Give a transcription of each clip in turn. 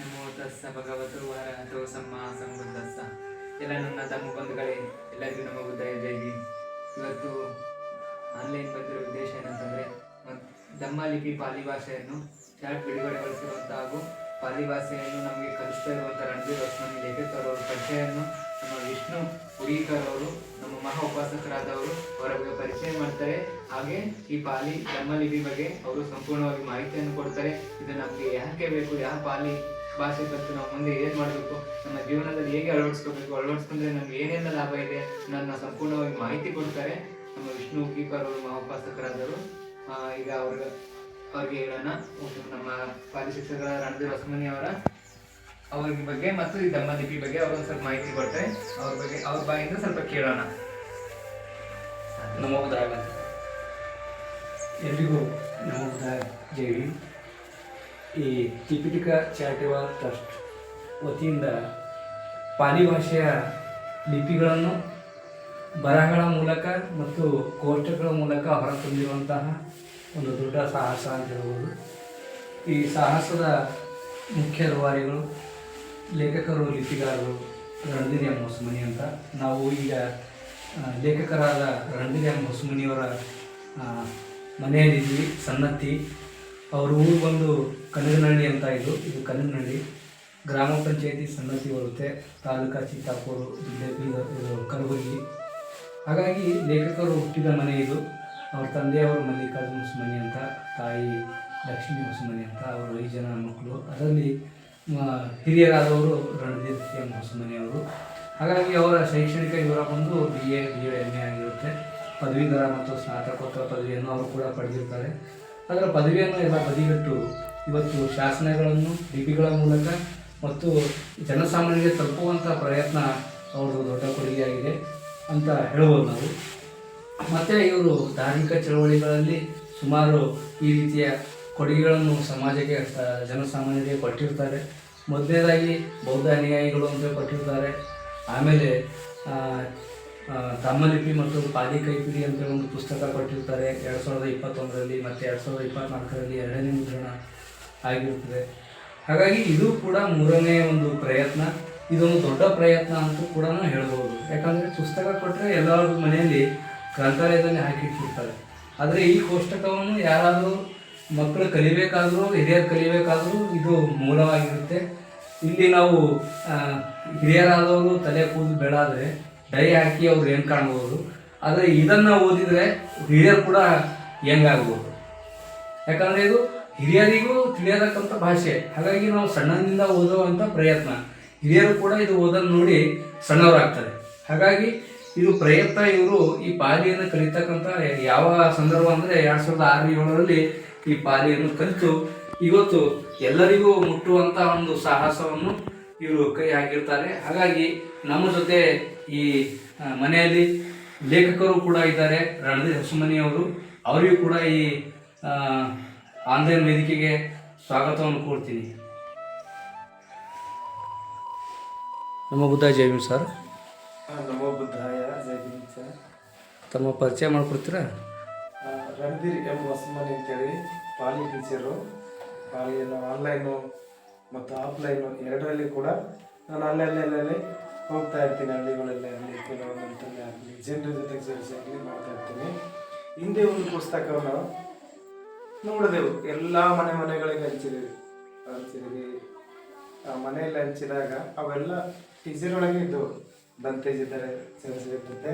ನಮೋ ತಸ್ಸ ಭಗವತು ವರಹತೋ ಸಮ್ಮ ಸಂಬುದ್ಧಸ್ಸ. ಎಲ್ಲ ನನ್ನ ತಮ್ಮ ಬಂಧುಗಳೇ, ಎಲ್ಲರಿಗೂ ನಮ್ಮ ಬುದ್ಧಯ ಜೈವಿ. ಇವತ್ತು ಆನ್ಲೈನ್ ಬಂದಿರೋ ಉದ್ದೇಶ ಏನಂತಂದರೆ, ದಮ್ಮಲಿಪಿ ಪಾಲಿ ಭಾಷೆಯನ್ನು ಚಾಟ್ ಬಿಡುಗಡೆಗೊಳಿಸಿರುವಂಥ ಹಾಗೂ ಪಾಲಿ ಭಾಷೆಯನ್ನು ನಮಗೆ ಕಲಿಸ್ತಾ ಇರುವಂಥ ರಣಧೀರ್ ಹೊಸಮನಿ ಲೇಖಕರು ಅವರ ಪರಿಚಯವನ್ನು ನಮ್ಮ ವಿಷ್ಣು ಹುಡೀಕರ್ ಅವರು, ನಮ್ಮ ಮಹಾ ಉಪಾಸಕರಾದವರು ಅವರ ಬಗ್ಗೆ ಪರಿಚಯ ಮಾಡ್ತಾರೆ. ಹಾಗೆ ಈ ಪಾಲಿ ದಮ್ಮಲಿಪಿ ಬಗ್ಗೆ ಅವರು ಸಂಪೂರ್ಣವಾಗಿ ಮಾಹಿತಿಯನ್ನು ಕೊಡ್ತಾರೆ. ಇದು ನಮಗೆ ಯಾಕೆ ಬೇಕು, ಯಾವ ಪಾಲಿ ಭಾಷೆ ಕಲಿತು ನಾವು ಮುಂದೆ ಏನು ಮಾಡಬೇಕು, ನಮ್ಮ ಜೀವನದಲ್ಲಿ ಹೇಗೆ ಅಳವಡಿಸ್ಕೋಬೇಕು, ಅಳವಡಿಸ್ಕೊಂಡ್ರೆ ನಮ್ಗೆ ಏನೆಲ್ಲ ಲಾಭ ಇದೆ ನನ್ನ ಸಂಪೂರ್ಣವಾಗಿ ಮಾಹಿತಿ ಕೊಡ್ತಾರೆ ನಮ್ಮ ವಿಷ್ಣು ಹುಡೀಕರ್ ಅವರು, ಮಹಾ ಉಪಾಸಕರಾದವರು. ಈಗ ಅವ್ರಿಗೆ ಹೇಳೋಣ. ನಮ್ಮ ಪಾಲಿ ಶಿಕ್ಷಕರ ರಣಧೀರ್ ಹೊಸಮನಿ ಅವ್ರ ಬಗ್ಗೆ ಮತ್ತು ಈ ದಮ್ಮಲಿಪಿ ಬಗ್ಗೆ ಅವರು ಒಂದು ಸ್ವಲ್ಪ ಮಾಹಿತಿ ಕೊಡ್ತಾರೆ. ಅವ್ರ ಬಾಯಿಂದ ಸ್ವಲ್ಪ ಕೇಳೋಣ. ನಮೋ ಬುದ್ಧಾಯ. ಎಲ್ರಿಗೂ ನಮೋ ಬುದ್ಧಾಯ ಜೈ ಹಿಂದ್. ಈ ತ್ರಿಪಿಟಕ ಚಾರಿಟೇಬಲ್ ಟ್ರಸ್ಟ್ ವತಿಯಿಂದ ಪಾಲಿ ಭಾಷೆಯ ಲಿಪಿಗಳನ್ನು ಬರಹಗಳ ಮೂಲಕ ಮತ್ತು ಕೋಷ್ಟಕಗಳ ಮೂಲಕ ಹೊರತಂದಿರುವಂತಹ ಒಂದು ದೊಡ್ಡ ಸಾಹಸ ಅಂತ ಹೇಳ್ಬೋದು. ಈ ಸಾಹಸದ ಮುಖ್ಯ ರೂವಾರಿಗಳು ಲೇಖಕರು, ಲಿಪಿಗಾರರು ರಣಧೀರ್ ಎಂ ಹೊಸಮನಿ ಅಂತ. ನಾವು ಈಗ ಲೇಖಕರಾದ ರಣಧೀರ್ ಎಂ ಹೊಸಮನಿಯವರ ಮನೆಯಲ್ಲಿದ್ವಿ, ಸನ್ನತಿ. ಅವ್ರ ಊರು ಬಂದು ಕನಗನಹಳ್ಳಿ ಅಂತ. ಇದು ಕನಗನಹಳ್ಳಿ ಗ್ರಾಮ ಪಂಚಾಯತಿ ಸನ್ನತಿ ಬರುತ್ತೆ, ತಾಲೂಕಾ ಚಿತ್ತಾಪುರ, ಜಿಲ್ಲೆ ಬೀದರ್, ಕಲಬುರಗಿ. ಹಾಗಾಗಿ ಲೇಖಕರು ಹುಟ್ಟಿದ ಮನೆ ಇದು. ಅವ್ರ ತಂದೆಯವರು ಮಲ್ಲಿಕಾರ್ಜುನ ಹೊಸಮನಿ ಅಂತ, ತಾಯಿ ಲಕ್ಷ್ಮೀ ಹೊಸಮನಿ ಅಂತ. ಅವರು 5 ಜನ ಮಕ್ಕಳು. ಅದರಲ್ಲಿ ಹಿರಿಯರಾದವರು ರಣಧೀರ್ ಎಂ ಹೊಸಮನಿ ಅವರು. ಹಾಗಾಗಿ ಅವರ ಶೈಕ್ಷಣಿಕ ವಿವರ ಬಂದು BA, BA, MA ಆಗಿರುತ್ತೆ. ಪದವೀಧರ ಮತ್ತು ಸ್ನಾತಕೋತ್ತರ ಪದವಿಯನ್ನು ಅವರು ಕೂಡ ಪಡೆದಿರ್ತಾರೆ. ಅದರ ಪದವಿಯನ್ನು ಎಲ್ಲ ಬದಿಗಟ್ಟು ಇವತ್ತು ಶಾಸನಗಳನ್ನು ಲಿಪಿಗಳ ಮೂಲಕ ಮತ್ತು ಜನಸಾಮಾನ್ಯರಿಗೆ ತಲುಪುವಂಥ ಪ್ರಯತ್ನ ಅವ್ರದ್ದು ದೊಡ್ಡ ಕೊಡುಗೆಯಾಗಿದೆ ಅಂತ ಹೇಳ್ಬೋದು ನಾವು. ಮತ್ತು ಇವರು ಧಾರ್ಮಿಕ ಚಳವಳಿಗಳಲ್ಲಿ ಸುಮಾರು ಈ ರೀತಿಯ ಕೊಡುಗೆಗಳನ್ನು ಸಮಾಜಕ್ಕೆ, ಜನಸಾಮಾನ್ಯರಿಗೆ ಕೊಟ್ಟಿರ್ತಾರೆ. ಮೊದಲನೇದಾಗಿ ಬೌದ್ಧ ಅನುಯಾಯಿಗಳು ಅಂತ ಕೊಟ್ಟಿರ್ತಾರೆ. ಆಮೇಲೆ ದಮ್ಮಲಿಪಿ ಮತ್ತು ಪಾಲಿ ಕೈಪಿಡಿ ಅಂತ ಒಂದು ಪುಸ್ತಕ ಕೊಟ್ಟಿರ್ತಾರೆ 2021ರಲ್ಲಿ, ಮತ್ತು 2024ರಲ್ಲಿ 2ನೇ ಮುದ್ರಣ ಆಗಿರುತ್ತದೆ. ಹಾಗಾಗಿ ಇದು ಕೂಡ 3ನೇ ಒಂದು ಪ್ರಯತ್ನ. ಇದೊಂದು ದೊಡ್ಡ ಪ್ರಯತ್ನ ಅಂತೂ ಕೂಡ ಹೇಳ್ಬೋದು. ಯಾಕಂದರೆ ಪುಸ್ತಕ ಕೊಟ್ಟರೆ ಎಲ್ಲರ ಮನೆಯಲ್ಲಿ ಗ್ರಂಥಾಲಯದಲ್ಲಿ ಹಾಕಿಟ್ಟಿರ್ತಾರೆ. ಆದರೆ ಈ ಕೋಷ್ಟಕವನ್ನು ಯಾರಾದರೂ ಮಕ್ಕಳು ಕಲಿಬೇಕಾದರೂ, ಹಿರಿಯರು ಕಲಿಬೇಕಾದರೂ ಇದು ಮೂಲವಾಗಿರುತ್ತೆ. ಇಲ್ಲಿ ನಾವು ಹಿರಿಯರಾದವರು ತಲೆ ಕೂದಲು ಬೆಳಾದರೆ ಡೈ ಹಾಕಿ ಅವ್ರು ಏನು ಕಾಣ್ಬೋದು. ಆದರೆ ಇದನ್ನು ಓದಿದರೆ ಹಿರಿಯರು ಕೂಡ ಹೆಂಗಾಗ್ಬೋದು. ಯಾಕಂದರೆ ಇದು ಹಿರಿಯರಿಗೂ ತಿಳಿಯತಕ್ಕಂಥ ಭಾಷೆ. ಹಾಗಾಗಿ ನಾವು ಸಣ್ಣದಿಂದ ಓದುವಂಥ ಪ್ರಯತ್ನ. ಹಿರಿಯರು ಕೂಡ ಇದು ಓದನ್ನು ನೋಡಿ ಸಣ್ಣವರಾಗ್ತಾರೆ. ಹಾಗಾಗಿ ಇದು ಪ್ರಯತ್ನ. ಇವರು ಈ ಪಾಲಿಯನ್ನು ಕಲಿತಕ್ಕಂಥ ಯಾವ ಸಂದರ್ಭ ಅಂದರೆ 2006-7ರಲ್ಲಿ ಈ ಪಾಲಿಯನ್ನು ಕಲಿತು ಇವತ್ತು ಎಲ್ಲರಿಗೂ ಮುಟ್ಟುವಂಥ ಒಂದು ಸಾಹಸವನ್ನು ಇವರು ಕೈ ಹಾಕಿರ್ತಾರೆ. ಹಾಗಾಗಿ ನಮ್ಮ ಜೊತೆ ಈ ಮನೆಯಲ್ಲಿ ಲೇಖಕರು ಕೂಡ ಇದ್ದಾರೆ, ರಣಧೀರ್ ಹೊಸಮನಿ ಅವರು. ಅವರಿಗೂ ಕೂಡ ಈ ಆನ್ಲೈನ್ ವೇದಿಕೆಗೆ ಸ್ವಾಗತವನ್ನು ಕೋರ್ತೀನಿ. ನಮೋ ಬುದ್ಧಾಯ ಜೈ ಭೀಮ್ ಸರ್. ನಮೋ ಬುದ್ಧಾಯ ಜೈ ಭೀಮ್ ಸರ್. ತಮ್ಮ ಪರಿಚಯ ಮಾಡಿಕೊಡ್ತೀರಾ? ರಣಧೀರ್ ಎಂ ಹೊಸಮನಿ ಅಂತೇಳಿ ಪಾಲಿ ಟೀಚರು. ಪಾಲಿಯನ್ನು ಆನ್ಲೈನು ಮತ್ತು ಆಫ್ಲೈನು ಎರಡರಲ್ಲಿ ಕೂಡ ನಾನು ಅಲ್ಲಲ್ಲಿ ಹೋಗ್ತಾ ಇರ್ತೀನಿ. ಹಳ್ಳಿಗಳಲ್ಲಿ ಆಗಲಿ, ಕೆಲವೊಂದಂತಲ್ಲಿ ಆಗಲಿ, ಜನರ ಜೊತೆಗೆ ಸೇರಿಸಿ ಮಾಡ್ತಾ ಇರ್ತೀನಿ. ಹಿಂದೆ ಒಂದು ಪುಸ್ತಕವನ್ನು ನೋಡಿದೆವು, ಎಲ್ಲ ಮನೆಗಳಿಗೆ ಹಂಚಿದ್ವಿ. ಆ ಮನೆಯಲ್ಲಿ ಹಂಚಿದಾಗ ಅವೆಲ್ಲ ಟೀಚರ್ ಒಳಗೆ ಇದ್ದವು. ಬಂತೇಜ್ ಇದ್ದಾರೆ, ಸೇರಿಸಿರ್ತದೆ.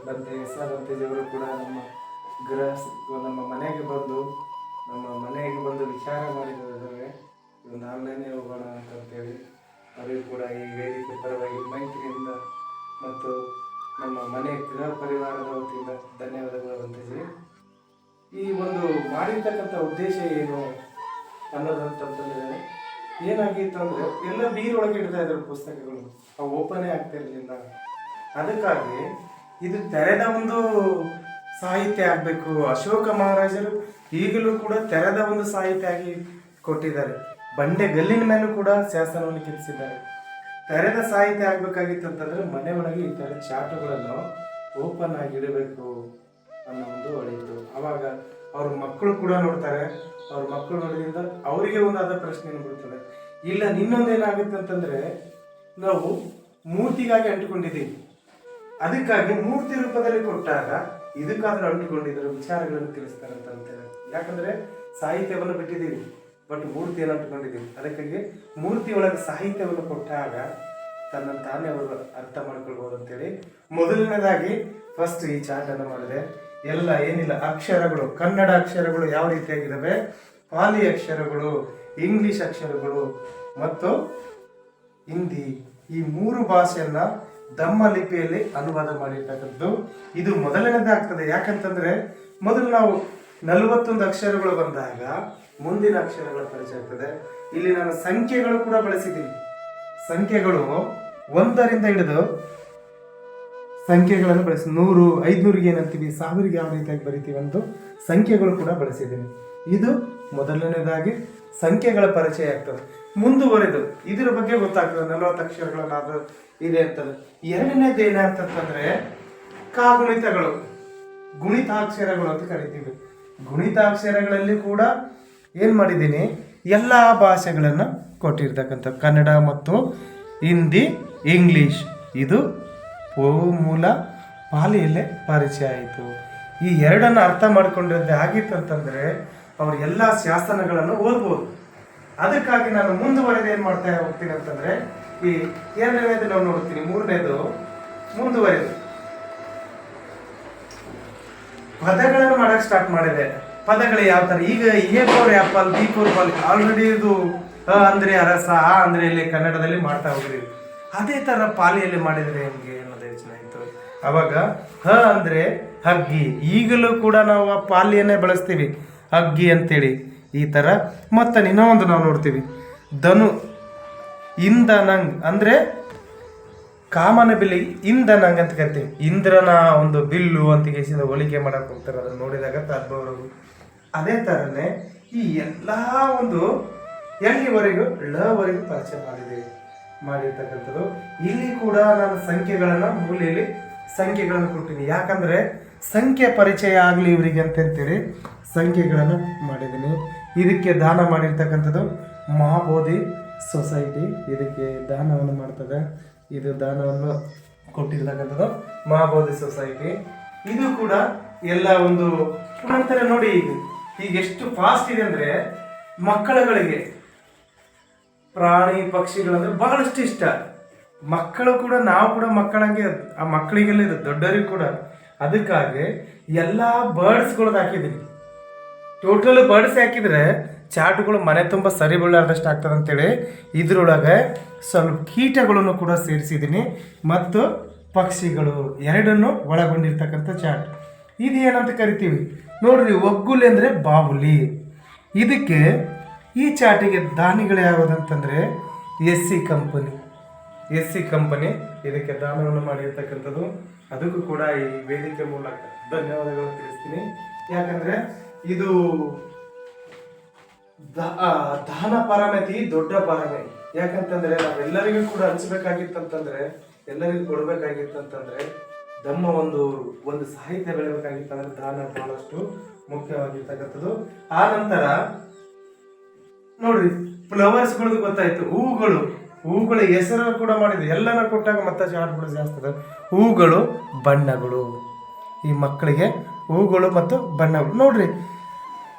ಬಂತೇಜ್ ಅವರು ಕೂಡ ನಮ್ಮ ಮನೆಗೆ ಬಂದು ವಿಚಾರ ಮಾಡಿದ್ದಾರೆ, ಒಂದು ಆನ್ಲೈನೇ ಹೋಗೋಣ ಅಂತಂತೇಳಿ. ಅವರಿಗೂ ಕೂಡ ಈ ವೇದಿಕೆ ಪರವಾಗಿ ಮೈತ್ರಿಯಿಂದ ಮತ್ತು ನಮ್ಮ ಮನೆ ಗೃಹ ಪರಿವಾರದ ವತಿಯಿಂದ ಧನ್ಯವಾದಗಳು ಬಂತೇಜಿ. ಈ ಒಂದು ಮಾಡಿರ್ತಕ್ಕಂಥ ಉದ್ದೇಶ ಏನು ಅನ್ನೋದಂತಂದರೆ, ಏನಾಗಿತ್ತು ಅಂದರೆ ಎಲ್ಲ ಬೀರೊಳಗೆ ಇಡ್ತಾ ಇದ್ರು ಪುಸ್ತಕಗಳು, ಅವು ಓಪನೇ ಆಗ್ತಾ ಇರಲಿಲ್ಲ. ಅದಕ್ಕಾಗಿ ಇದು ತೆರೆದ ಒಂದು ಸಾಹಿತ್ಯ ಆಗಬೇಕು. ಅಶೋಕ ಮಹಾರಾಜರು ಈಗಲೂ ಕೂಡ ತೆರೆದ ಒಂದು ಸಾಹಿತ್ಯ ಆಗಿ ಕೊಟ್ಟಿದ್ದಾರೆ. ಬಂಡೆ ಗಲ್ಲಿನ ಮೇಲೂ ಕೂಡ ಶಾಸನವನ್ನು ಕೆತ್ತಿಸಿದ್ದಾರೆ. ತೆರೆದ ಸಾಹಿತ್ಯ ಆಗಬೇಕಾಗಿತ್ತು ಅಂತಂದರೆ ಮನೆ ಒಳಗೆ ಈ ಥರ ಚಾಟುಗಳನ್ನು ಓಪನ್ ಆಗಿಡಬೇಕು ಅನ್ನೋ ಒಂದು ಹೊಳಿತು. ಆವಾಗ ಅವ್ರ ಮಕ್ಕಳು ಕೂಡ ನೋಡ್ತಾರೆ. ಅವ್ರ ಮಕ್ಕಳು ನೋಡಿದ್ರಿಂದ ಅವರಿಗೆ ಒಂದಾದ ಪ್ರಶ್ನೆ ಬಿಡ್ತದೆ, ಇಲ್ಲ ಇನ್ನೊಂದೇನಾಗುತ್ತೆ ಅಂತಂದ್ರೆ ನಾವು ಮೂರ್ತಿಗಾಗಿ ಅಂಟಿಕೊಂಡಿದ್ದೀವಿ. ಅದಕ್ಕಾಗಿ ಮೂರ್ತಿ ರೂಪದಲ್ಲಿ ಕೊಟ್ಟಾಗ ಇದಕ್ಕಾದ್ರೂ ಅಂಟಿಕೊಂಡಿರೋ ವಿಚಾರಗಳನ್ನು ತಿಳಿಸ್ತಾರಂತ ಅಂತೇಳಿ. ಯಾಕಂದ್ರೆ ಸಾಹಿತ್ಯವನ್ನು ಬಿಟ್ಟಿದ್ದೀವಿ, ಬಟ್ ಮೂರ್ತಿಯನ್ನು ಅಂಟಿಕೊಂಡಿದ್ದೀವಿ. ಅದಕ್ಕಾಗಿ ಮೂರ್ತಿ ಒಳಗೆ ಸಾಹಿತ್ಯವನ್ನು ಕೊಟ್ಟಾಗ ತನ್ನ ತಾನೇ ಅವರು ಅರ್ಥ ಮಾಡ್ಕೊಳ್ಬಹುದು ಅಂತೇಳಿ ಮೊದಲನೇದಾಗಿ ಫಸ್ಟ್ ಈ ಚಾರ್ಟ್ ಅನ್ನು ಮಾಡಿದೆ. ಎಲ್ಲ ಏನಿಲ್ಲ ಅಕ್ಷರಗಳು, ಕನ್ನಡ ಅಕ್ಷರಗಳು ಯಾವ ರೀತಿಯಾಗಿದ್ದಾವೆ, ಪಾಲಿ ಅಕ್ಷರಗಳು, ಇಂಗ್ಲಿಷ್ ಅಕ್ಷರಗಳು ಮತ್ತು ಹಿಂದಿ, ಈ 3 ಭಾಷೆಯನ್ನ ದಮ್ಮ ಲಿಪಿಯಲ್ಲಿ ಅನುವಾದ ಮಾಡಿರ್ತಕ್ಕಂಥದ್ದು ಇದು ಮೊದಲನೇದಾಗ್ತದೆ. ಯಾಕಂತಂದ್ರೆ ಮೊದಲು ನಾವು 41 ಅಕ್ಷರಗಳು ಬಂದಾಗ ಮುಂದಿನ ಅಕ್ಷರಗಳ ಪರಿಚಯ ಆಗ್ತದೆ. ಇಲ್ಲಿ ನಾನು ಸಂಖ್ಯೆಗಳು ಕೂಡ ಬಳಸಿದ್ದೀನಿ. ಸಂಖ್ಯೆಗಳು 1ರಿಂದ ಹಿಡಿದು ಸಂಖ್ಯೆಗಳನ್ನು ಬಳಸಿ 100, 500ಗೆ ಏನಂತೀವಿ, 1000ಗೆ ಯಾವ ರೀತಿಯಾಗಿ ಬರಿತೀವಿ ಅಂತ ಸಂಖ್ಯೆಗಳು ಕೂಡ ಬಳಸಿದ್ದೀನಿ. ಇದು ಮೊದಲನೇದಾಗಿ ಸಂಖ್ಯೆಗಳ ಪರಿಚಯ ಆಗ್ತದೆ. ಮುಂದುವರೆದು ಇದರ ಬಗ್ಗೆ ಗೊತ್ತಾಗ್ತದೆ 40 ಅಕ್ಷರಗಳನ್ನಾದ್ರೂ ಇದೆ ಅಂತದೆ. ಎರಡನೇದು ಏನಾಗ್ತದಂದ್ರೆ ಕಾಗುಣಿತಗಳು, ಗುಣಿತಾಕ್ಷರಗಳು ಅಂತ ಕರಿತೀವಿ. ಗುಣಿತಾಕ್ಷರಗಳಲ್ಲಿ ಕೂಡ ಏನ್ ಮಾಡಿದ್ದೀನಿ, ಎಲ್ಲ ಭಾಷೆಗಳನ್ನು ಕೊಟ್ಟಿರ್ತಕ್ಕಂಥ ಕನ್ನಡ ಮತ್ತು ಹಿಂದಿ, ಇಂಗ್ಲಿಷ್ ಇದು ಮೂಲ ಪಾಲಿಯಲ್ಲೇ ಪರಿಚಯ ಆಯಿತು. ಈ ಎರಡನ್ನು ಅರ್ಥ ಮಾಡ್ಕೊಂಡಿದ್ದೆ ಆಗಿತ್ತು ಅಂತಂದ್ರೆ ಅವ್ರು ಎಲ್ಲ ಶಾಸನಗಳನ್ನು ಓದ್ಬೋದು. ಅದಕ್ಕಾಗಿ ನಾನು ಮುಂದುವರೆದು ಏನ್ ಮಾಡ್ತಾ ಹೋಗ್ತೀನಿ ಅಂತಂದ್ರೆ ಈ ಎರಡನೇದು ನಾವು ನೋಡ್ತೀನಿ. ಮೂರನೇದು ಮುಂದುವರೆದು ಪದಗಳನ್ನು ಮಾಡಕ್ ಸ್ಟಾರ್ಟ್ ಮಾಡಿದೆ. ಪದಗಳು ಯಾವ ತರ, ಈಗ A for apple, B for ball already ಇದು ಅ ಅಂದ್ರೆ ಅರಸ, ಆ ಅಂದ್ರೆ ಇಲ್ಲಿ ಕನ್ನಡದಲ್ಲಿ ಮಾಡ್ತಾ ಹೋಗ್ರಿ. ಅದೇ ತರ ಪಾಲಿಯಲ್ಲಿ ಮಾಡಿದ್ರೆ ಹೆಂಗೆ ಅನ್ನೋದು ಯೋಚನೆ ಆಯ್ತು. ಅವಾಗ ಹ ಅಂದ್ರೆ ಹಗ್ಗಿ, ಈಗಲೂ ಕೂಡ ನಾವು ಆ ಪಾಲಿಯನ್ನೇ ಬಳಸ್ತೀವಿ, ಹಗ್ಗಿ ಅಂತೇಳಿ ಈ ತರ. ಮತ್ತೆ ಇನ್ನೊಂದು ನಾವು ನೋಡ್ತೀವಿ ಧನು, ಇಂಧನಂಗ್ ಅಂದ್ರೆ ಕಾಮನ ಬಿಲ್ಲಿ ಇಂಧನಂಗ್ ಅಂತ ಕರಿತೀವಿ. ಇಂದ್ರನ ಒಂದು ಬಿಲ್ಲು ಅಂತ ಹೋಲಿಕೆ ಮಾಡಕ್ ಹೋಗ್ತಾರೆ, ಅದನ್ನ ನೋಡಿದಾಗ ತದ್ಭವರು. ಅದೇ ತರನೇ ಈ ಎಲ್ಲಾ ಒಂದು ಎಲ್ಲಿವರೆಗೂ ಲವರೆಗೂ ಪರಿಚಯ ಮಾಡಿರ್ತಕ್ಕಂಥದ್ದು. ಇಲ್ಲಿ ಕೂಡ ನಾನು ಸಂಖ್ಯೆಗಳನ್ನ ಮೂಲೆಯಲ್ಲಿ ಸಂಖ್ಯೆಗಳನ್ನು ಕೊಟ್ಟಿನಿ. ಯಾಕಂದ್ರೆ ಸಂಖ್ಯೆ ಪರಿಚಯ ಆಗಲಿ ಇವರಿಗೆ ಅಂತೇಳಿ ಸಂಖ್ಯೆಗಳನ್ನು ಮಾಡಿದ್ದೀನಿ. ಇದಕ್ಕೆ ದಾನ ಮಾಡಿರ್ತಕ್ಕಂಥದ್ದು ಮಹಾಬೋಧಿ ಸೊಸೈಟಿ ಇದಕ್ಕೆ ದಾನವನ್ನು ಮಾಡ್ತದೆ. ಇದು ದಾನವನ್ನು ಕೊಟ್ಟಿರ್ತಕ್ಕಂಥದ್ದು ಮಹಾಬೋಧಿ ಸೊಸೈಟಿ. ಇದು ಕೂಡ ಎಲ್ಲ ಒಂದು ನಂತರ ನೋಡಿ ಈಗ ಎಷ್ಟು ಫಾಸ್ಟ್ ಇದೆ ಅಂದ್ರೆ ಮಕ್ಕಳುಗಳಿಗೆ ಪ್ರಾಣಿ ಪಕ್ಷಿಗಳಂದ್ರೆ ಬಹಳಷ್ಟು ಇಷ್ಟ. ಮಕ್ಕಳು ಕೂಡ, ನಾವು ಕೂಡ ಮಕ್ಕಳಂಗೆ, ಆ ಮಕ್ಕಳಿಗೆಲ್ಲ ಇದು ದೊಡ್ಡವರಿಗೆ ಕೂಡ. ಅದಕ್ಕಾಗಿ ಎಲ್ಲಾ ಬರ್ಡ್ಸ್ಗಳದ್ದು ಹಾಕಿದ್ದೀನಿ. ಟೋಟಲ್ ಬರ್ಡ್ಸ್ ಹಾಕಿದ್ರೆ ಚಾಟುಗಳು ಮನೆ ತುಂಬ ಸರಿ ಬೀಳಾರ್ದಷ್ಟು ಆಗ್ತದೆ ಅಂತೇಳಿ ಇದ್ರೊಳಗೆ ಸ್ವಲ್ಪ ಕೀಟಗಳನ್ನು ಕೂಡ ಸೇರಿಸಿದ್ದೀನಿ ಮತ್ತು ಪಕ್ಷಿಗಳು ಎರಡನ್ನು ಒಳಗೊಂಡಿರ್ತಕ್ಕಂಥ ಚಾಟ್. ಇದು ಏನಂತ ಕರಿತೀವಿ ನೋಡ್ರಿ, ಒಗ್ಗುಲಿ ಅಂದರೆ ಬಾವುಲಿ. ಇದಕ್ಕೆ ಈ ಚಾಟಿಗೆ ದಾನಿಗಳು ಯಾವುದಂತಂದರೆ SC ಕಂಪನಿ ಇದಕ್ಕೆ ದಾನವನ್ನು ಮಾಡಿರ್ತಕ್ಕಂಥದ್ದು. ಅದಕ್ಕೂ ಕೂಡ ಈ ವೇದಿಕೆ ಮೂಲಕ ಧನ್ಯವಾದಗಳನ್ನು ತಿಳಿಸ್ತೀನಿ. ಯಾಕಂದ್ರೆ ಇದು ದಾನ ಪರಮತಿ ದೊಡ್ಡ ಪರಮೆ. ಯಾಕಂತಂದ್ರೆ ನಾವೆಲ್ಲರಿಗೂ ಕೂಡ ಹಂಚಬೇಕಾಗಿತ್ತಂತಂದ್ರೆ, ಎಲ್ಲರಿಗೂ ಕೊಡ್ಬೇಕಾಗಿತ್ತಂತಂದ್ರೆ, ನಮ್ಮ ಒಂದು ಸಾಹಿತ್ಯ ಬೆಳಿಬೇಕಾಗಿತ್ತಂದ್ರೆ ದಾನ ಬಹಳಷ್ಟು ಮುಖ್ಯವಾಗಿರ್ತಕ್ಕಂಥದ್ದು. ಆ ನಂತರ ನೋಡ್ರಿ ಫ್ಲವರ್ಸ್ಗಳದ್ದು ಗೊತ್ತಾಯ್ತು. ಹೂಗಳ ಹೆಸರು ಕೂಡ ಮಾಡಿದ್ವಿ. ಎಲ್ಲನ ಕೊಟ್ಟಾಗ ಮತ್ತೆ ಚಾಟ್ಗಳು ಜಾಸ್ತಿ. ಹೂಗಳು, ಬಣ್ಣಗಳು, ಈ ಮಕ್ಕಳಿಗೆ ಹೂಗಳು ಮತ್ತು ಬಣ್ಣಗಳು. ನೋಡ್ರಿ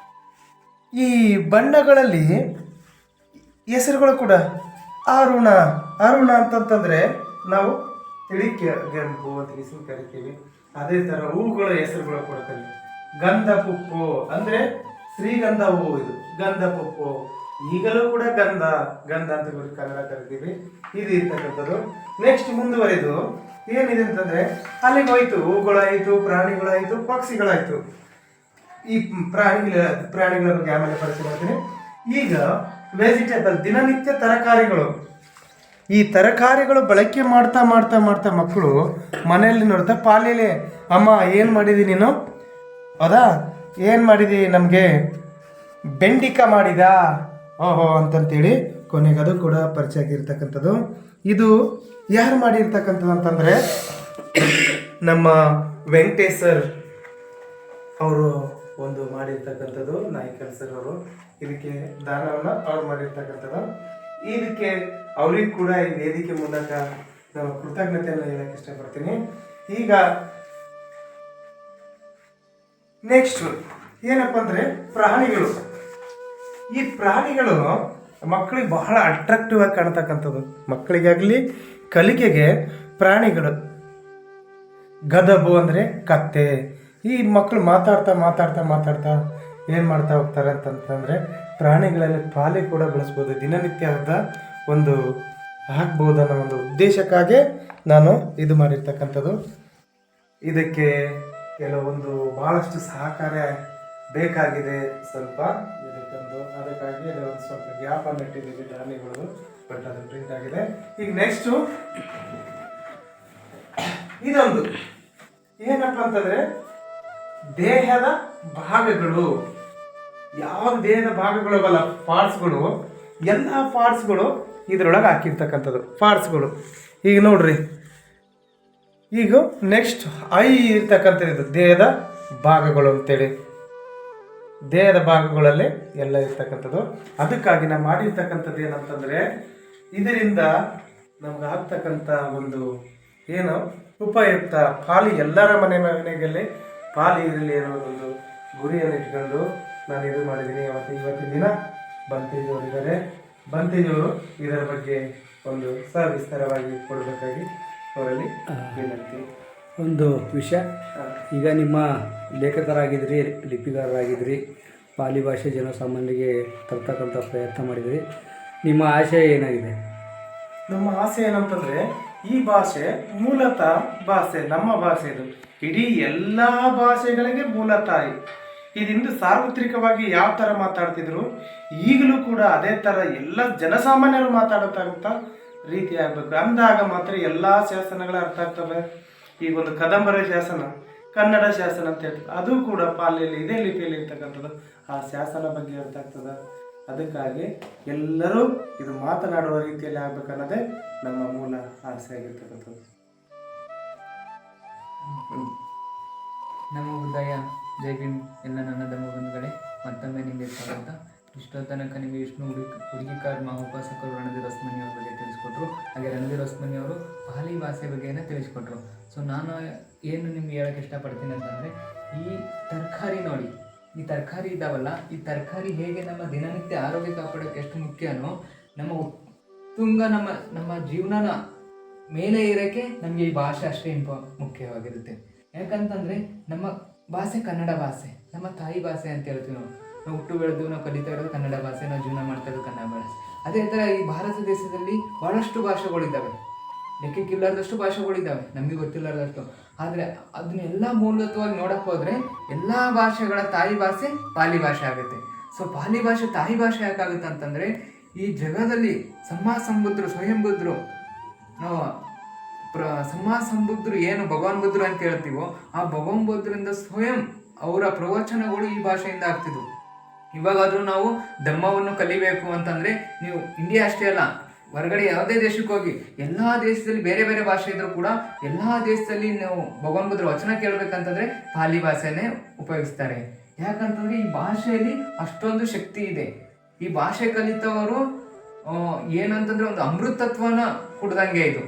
ಈ ಬಣ್ಣಗಳಲ್ಲಿ ಹೆಸರುಗಳು ಕೂಡ ಅರುಣ ಅಂತಂತಂದ್ರೆ ನಾವು ತಿಳಿ ಕೆಂಪು ಅಂತ ಕರಿತೀವಿ. ಅದೇ ತರ ಹೂಗಳ ಹೆಸರುಗಳು ಕೊಡ್ತೇವೆ. ಗಂಧ ಪುಪ್ಪು ಅಂದ್ರೆ ಶ್ರೀಗಂಧ ಹೂವು, ಇದು ಗಂಧ ಪುಪ್ಪು. ಈಗಲೂ ಕೂಡ ಗಂಧ ಅಂತ ಕನ್ನಡ ಕರಿತೀವಿ. ಇದು ಇರ್ತಕ್ಕಂಥದ್ದು. ನೆಕ್ಸ್ಟ್ ಮುಂದುವರೆದು ಏನಿದೆ ಅಂತಂದ್ರೆ ಅಲ್ಲಿಗೆ ಹೋಯ್ತು, ಹೂಗಳಾಯ್ತು, ಪ್ರಾಣಿಗಳಾಯ್ತು, ಪಕ್ಷಿಗಳಾಯ್ತು. ಈ ಪ್ರಾಣಿಗಳ ಬಗ್ಗೆ ಆಮೇಲೆ ಪರಿಚಯ ಮಾಡ್ತೀನಿ. ಈಗ ವೆಜಿಟೇಬಲ್, ದಿನನಿತ್ಯ ತರಕಾರಿಗಳು. ಈ ತರಕಾರಿಗಳು ಬಳಕೆ ಮಾಡ್ತಾ ಮಕ್ಕಳು ಮನೆಯಲ್ಲಿ ನೋಡ್ತಾ ಪಾಲಿಯಲ್ಲಿ ಅಮ್ಮ ಏನು ಮಾಡಿದಿ ನೀನು, ಹೌದಾ, ಏನು ಮಾಡಿದಿ, ನಮಗೆ ಬೆಂಡಿಕಾಯಿ ಮಾಡಿದ, ಓಹೋ ಅಂತಂತೇಳಿ ಕೊನೆಗೆ ಅದು ಕೂಡ ಪರಿಚಯ ಆಗಿರ್ತಕ್ಕಂಥದ್ದು. ಇದು ಯಾರು ಮಾಡಿರ್ತಕ್ಕಂಥದ್ದು ಅಂತಂದರೆ ನಮ್ಮ ವೆಂಕಟೇಶ್ ಸರ್ ಅವರು ಒಂದು ಮಾಡಿರ್ತಕ್ಕಂಥದ್ದು, ನಾಯ್ಕರ್ ಸರ್ ಅವರು. ಇದಕ್ಕೆ ದಾನವನ್ನು ಅವ್ರು ಮಾಡಿರ್ತಕ್ಕಂಥದ್ದು. ಇದಕ್ಕೆ ಅವ್ರಿಗೆ ಕೂಡ ಈ ವೇದಿಕೆ ಮೂಲಕ ನಾನು ಕೃತಜ್ಞತೆಯನ್ನು ಹೇಳಕ್ಕೆ ಇಷ್ಟಪಡ್ತೀನಿ. ಈಗ ನೆಕ್ಸ್ಟ್ ಏನಪ್ಪ ಅಂದರೆ ಪ್ರಾಣಿಗಳು. ಈ ಪ್ರಾಣಿಗಳು ಮಕ್ಕಳಿಗೆ ಬಹಳ ಅಟ್ರಾಕ್ಟಿವ್ ಆಗಿ ಕಾಣ್ತಕ್ಕಂಥದ್ದು. ಮಕ್ಕಳಿಗಾಗಲಿ ಕಲಿಕೆಗೆ ಪ್ರಾಣಿಗಳು. ಗದಬು ಅಂದರೆ ಕತ್ತೆ. ಈ ಮಕ್ಕಳು ಮಾತಾಡ್ತಾ ಏನು ಮಾಡ್ತಾ ಹೋಗ್ತಾರೆ ಅಂತಂತಂದರೆ ಪ್ರಾಣಿಗಳಲ್ಲಿ ಪಾಲಿ ಕೂಡ ಬೆಳೆಸ್ಬೋದು, ದಿನನಿತ್ಯದ ಒಂದು ಹಾಕ್ಬೋದು ಅನ್ನೋ ಒಂದು ಉದ್ದೇಶಕ್ಕಾಗಿ ನಾನು ಇದು ಮಾಡಿರ್ತಕ್ಕಂಥದ್ದು. ಇದಕ್ಕೆ ಕೆಲವೊಂದು ಭಾಳಷ್ಟು ಸಹಕಾರ ಬೇಕಾಗಿದೆ ಸ್ವಲ್ಪ ಇದಕ್ಕೊಂದು, ಅದಕ್ಕಾಗಿ ಒಂದು ಸ್ವಲ್ಪ ಗ್ಯಾಪನ್ನು ಇಟ್ಟಿದ್ದೀವಿ ಪ್ರಾಣಿಗಳು, ಬಟ್ ಅದು ಪ್ರಿಂಟ್ ಆಗಿದೆ. ಈಗ ನೆಕ್ಸ್ಟು ಇದೊಂದು ಏನಪ್ಪ ಅಂತಂದರೆ ದೇಹದ ಭಾಗಗಳು. ಯಾವ ದೇಹದ ಭಾಗಗಳು ಬಲ್ಲ ಪಾರ್ಟ್ಸ್ಗಳು, ಎಲ್ಲ ಪಾರ್ಟ್ಸ್ಗಳು ಇದರೊಳಗೆ ಹಾಕಿರ್ತಕ್ಕಂಥದ್ದು ಪಾರ್ಟ್ಸ್ಗಳು. ಈಗ ನೋಡ್ರಿ, ಈಗ ನೆಕ್ಸ್ಟ್ ಐ ಇರ್ತಕ್ಕಂಥದ್ದು ದೇಹದ ಭಾಗಗಳು ಅಂತೇಳಿ, ದೇಹದ ಭಾಗಗಳಲ್ಲಿ ಎಲ್ಲ ಇರ್ತಕ್ಕಂಥದ್ದು. ಅದಕ್ಕಾಗಿ ನಾವು ಮಾಡಿರ್ತಕ್ಕಂಥದ್ದು ಏನಂತಂದರೆ ಇದರಿಂದ ನಮ್ಗೆ ಆಗ್ತಕ್ಕಂಥ ಒಂದು ಏನು ಉಪಯುಕ್ತ ಪಾಲಿ, ಎಲ್ಲರ ಮನೆಯಲ್ಲಿ ಪಾಲಿ ಇರಲಿ ಅನ್ನೋ ಒಂದು ಗುರಿಯನ್ನು ಇಟ್ಕೊಂಡು ನಾನು ಇದು ಮಾಡಿದ್ದೀನಿ. ಇವತ್ತಿನ ದಿನ ಬಂತೇಜಿಯವರಿದ್ದಾರೆ. ಬಂತೇಜಿಯವರು ಇದರ ಬಗ್ಗೆ ಒಂದು ಸವಿಸ್ತಾರವಾಗಿ ಕೊಡಬೇಕಾಗಿ ಅವರಲ್ಲಿ ವಿನಂತಿ. ಒಂದು ವಿಷಯ, ಈಗ ನಿಮ್ಮ ಲೇಖಕರಾಗಿದ್ರಿ, ಲಿಪಿಗಾರರಾಗಿದ್ರಿ, ಪಾಲಿ ಭಾಷೆ ಜನಸಾಮಾನ್ಯರಿಗೆ ತರ್ತಕ್ಕಂಥ ಪ್ರಯತ್ನ ಮಾಡಿದ್ರಿ. ನಿಮ್ಮ ಆಶಯ ಏನಾಗಿದೆ? ನಮ್ಮ ಆಸೆ ಏನಂತಂದರೆ ಈ ಭಾಷೆ ಮೂಲತಃ ಭಾಷೆ ನಮ್ಮ ಭಾಷೆ, ಇದು ಇಡೀ ಎಲ್ಲ ಭಾಷೆಗಳಿಗೆ ಮೂಲ ತಾಯಿ. ಇದರಿಂದ ಸಾರ್ವತ್ರಿಕವಾಗಿ ಯಾವ ಥರ ಮಾತಾಡ್ತಿದ್ರು ಈಗಲೂ ಕೂಡ ಅದೇ ಥರ ಎಲ್ಲ ಜನಸಾಮಾನ್ಯರು ಮಾತಾಡತಕ್ಕಂಥ ರೀತಿ ಆಗಬೇಕು. ಅಂದಾಗ ಮಾತ್ರ ಎಲ್ಲ ಶಾಸನಗಳು ಅರ್ಥ ಆಗ್ತವೆ. ಈಗ ಒಂದು ಕದಂಬರ ಶಾಸನ, ಕನ್ನಡ ಶಾಸನ ಅಂತ ಹೇಳ್ತಾರೆ, ಅದು ಕೂಡ ಪಾಲಿಯಲ್ಲಿ ಇದೇ ಲಿಪಿಯಲ್ಲಿ ಇರ್ತಕ್ಕಂಥದ್ದು. ಆ ಶಾಸನ ಬಗ್ಗೆ ಅರ್ಥ ಆಗ್ತದೆ. ಅದಕ್ಕಾಗಿ ಎಲ್ಲರೂ ಇದು ಮಾತನಾಡುವ ರೀತಿಯಲ್ಲಿ ಆಗ್ಬೇಕನ್ನೋದೇ ನಮ್ಮ ಮೂಲ ಆಸೆ ಆಗಿರ್ತಕ್ಕಂಥದ್ದು. ನಮ್ಮ ಉದಯ ಜೈ ಭೀಮ್ ಎಲ್ಲ ನನ್ನ ಧರ್ಮ ಬಂಧುಗಳೇ, ಮತ್ತೊಮ್ಮೆ ನಿಮಗೆ ಸ್ವಾಗತ. ಇಷ್ಟೋ ತನಕ ನಿಮಗೆ ವಿಷ್ಣು ಹುಡುಗಿಕಾರ್ ಮಹೋಪಾಸಕರು ರಣಧೀರ್ ಹೊಸ್ಮನಿ ಅವ್ರ ಬಗ್ಗೆ ತಿಳಿಸ್ಕೊಟ್ರು. ಹಾಗೆ ರಣಧೀರ್ ಹೊಸ್ಮನಿ ಅವರು ಪಾಲಿ ಭಾಷೆ ಬಗ್ಗೆನ ತಿಳಿಸ್ಕೊಟ್ರು. ಸೊ ನಾನು ಏನು ನಿಮ್ಗೆ ಹೇಳೋಕ್ಕೆ ಇಷ್ಟಪಡ್ತೀನಿ ಅಂತಂದರೆ, ಈ ತರಕಾರಿ ನೋಡಿ, ಈ ತರಕಾರಿ ಇದ್ದಾವಲ್ಲ, ಈ ತರಕಾರಿ ಹೇಗೆ ನಮ್ಮ ದಿನನಿತ್ಯ ಆರೋಗ್ಯ ಕಾಪಾಡೋಕ್ಕೆ ಎಷ್ಟು ಮುಖ್ಯನೋ, ನಮ್ಮ ಉತ್ತುಂಗ ನಮ್ಮ ಜೀವನನ ಮೇಲೆ ಇರೋಕ್ಕೆ ನಮಗೆ ಈ ಭಾಷೆ ಅಷ್ಟೇ ಮುಖ್ಯವಾಗಿರುತ್ತೆ. ಯಾಕಂತಂದರೆ ನಮ್ಮ ಭಾಷೆ ಕನ್ನಡ ಭಾಷೆ, ನಮ್ಮ ತಾಯಿ ಭಾಷೆ ಅಂತ ಹೇಳ್ತೀವಿ. ನಾವು ಹುಟ್ಟು ಬೆಳೆದು ನಾವು ಕಲಿತಾ ಇರೋದು ಕನ್ನಡ ಭಾಷೆ, ನಾವು ಜೀವನ ಮಾಡ್ತಾ ಇರೋದು ಕನ್ನಡ ಭಾಷೆ. ಅದೇ ಥರ ಈ ಭಾರತ ದೇಶದಲ್ಲಿ ಭಾಳಷ್ಟು ಭಾಷೆಗಳಿದ್ದಾವೆ, ಲೆಕ್ಕಕ್ಕಿಲ್ಲಾರ್ದಷ್ಟು ಭಾಷೆಗಳಿದ್ದಾವೆ, ನಮಗೆ ಗೊತ್ತಿಲ್ಲಾರ್ದಷ್ಟು. ಆದರೆ ಅದನ್ನೆಲ್ಲ ಮೂಲತವಾಗಿ ನೋಡಕ್ಕೆ ಹೋದರೆ ಎಲ್ಲ ಭಾಷೆಗಳ ತಾಯಿ ಭಾಷೆ ಪಾಲಿ ಭಾಷೆ ಆಗುತ್ತೆ. ಸೊ ಪಾಲಿ ಭಾಷೆ ತಾಯಿ ಭಾಷೆ ಯಾಕಾಗುತ್ತೆ ಅಂತಂದರೆ, ಈ ಜಗದಲ್ಲಿ ಸಂಬುದ್ರು ಸ್ವಯಂ ಬುದ್ಧರು, ನಾವು ಸಂಬುದ್ರು ಏನು ಭಗವಾನ್ ಬುದ್ಧರು ಅಂತ ಹೇಳ್ತೀವೋ, ಆ ಭಗವಾನ್ ಬುದ್ಧರಿಂದ ಸ್ವಯಂ ಅವರ ಪ್ರವಚನಗಳು ಈ ಭಾಷೆಯಿಂದ ಆಗ್ತಿದ್ವು. ಇವಾಗಾದರೂ ನಾವು ಧಮ್ಮವನ್ನು ಕಲಿಬೇಕು ಅಂತಂದರೆ, ನೀವು ಇಂಡಿಯಾ ಅಷ್ಟೇ ಅಲ್ಲ, ಹೊರಗಡೆ ಯಾವುದೇ ದೇಶಕ್ಕೆ ಹೋಗಿ, ಎಲ್ಲ ದೇಶದಲ್ಲಿ ಬೇರೆ ಬೇರೆ ಭಾಷೆ ಇದ್ರೂ ಕೂಡ ಎಲ್ಲ ದೇಶದಲ್ಲಿ ನಾವು ಭಗವಾನ್ ಬುದ್ಧರ ವಚನ ಕೇಳಬೇಕಂತಂದರೆ ಪಾಲಿ ಭಾಷೆನೇ ಉಪಯೋಗಿಸ್ತಾರೆ. ಯಾಕಂತಂದರೆ ಈ ಭಾಷೆಯಲ್ಲಿ ಅಷ್ಟೊಂದು ಶಕ್ತಿ ಇದೆ. ಈ ಭಾಷೆ ಕಲಿತವರು ಏನಂತಂದರೆ ಒಂದು ಅಮೃತತ್ವನ ಕುಡ್ದಂಗೆ ಇದು